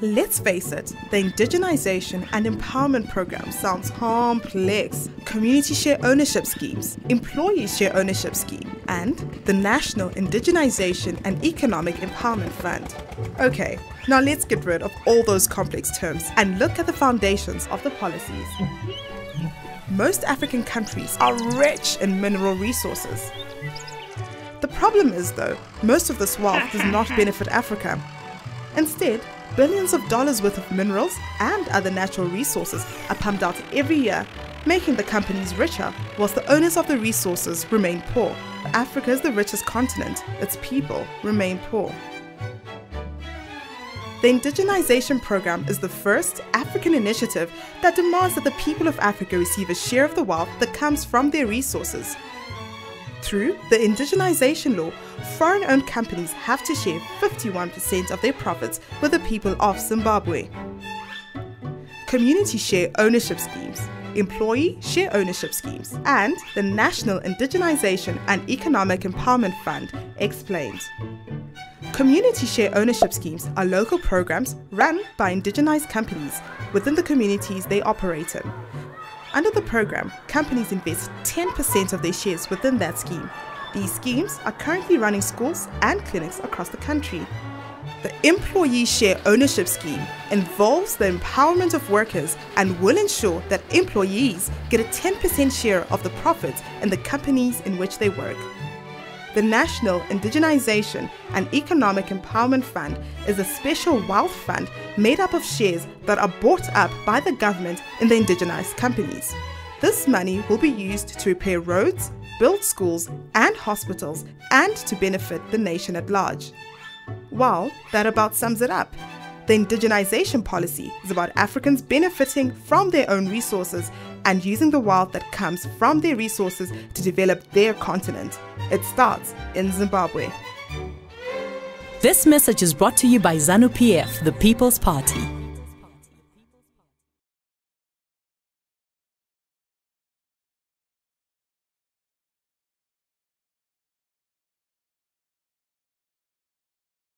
Let's face it, the Indigenisation and Empowerment Program sounds complex. Community share ownership schemes, employee share ownership scheme, and the National Indigenisation and Economic Empowerment Fund. Okay, now let's get rid of all those complex terms and look at the foundations of the policies. Most African countries are rich in mineral resources. The problem is, though, most of this wealth does not benefit Africa. Instead, billions of dollars worth of minerals and other natural resources are pumped out every year, making the companies richer, whilst the owners of the resources remain poor. Africa is the richest continent, its people remain poor. The Indigenisation Program is the first African initiative that demands that the people of Africa receive a share of the wealth that comes from their resources. Through the Indigenisation law, foreign-owned companies have to share 51% of their profits with the people of Zimbabwe. Community share ownership schemes, employee share ownership schemes, and the National Indigenisation and Economic Empowerment Fund explained. Community share ownership schemes are local programs run by indigenized companies within the communities they operate in. Under the program, companies invest 10% of their shares within that scheme. These schemes are currently running schools and clinics across the country. The Employee Share Ownership Scheme involves the empowerment of workers and will ensure that employees get a 10% share of the profits in the companies in which they work. The National Indigenisation and Economic Empowerment Fund is a special wealth fund made up of shares that are bought up by the government in the indigenized companies. This money will be used to repair roads, build schools and hospitals, and to benefit the nation at large. Well, that about sums it up. The indigenisation policy is about Africans benefiting from their own resources and using the wealth that comes from their resources to develop their continent. It starts in Zimbabwe. This message is brought to you by ZANU-PF, the People's Party.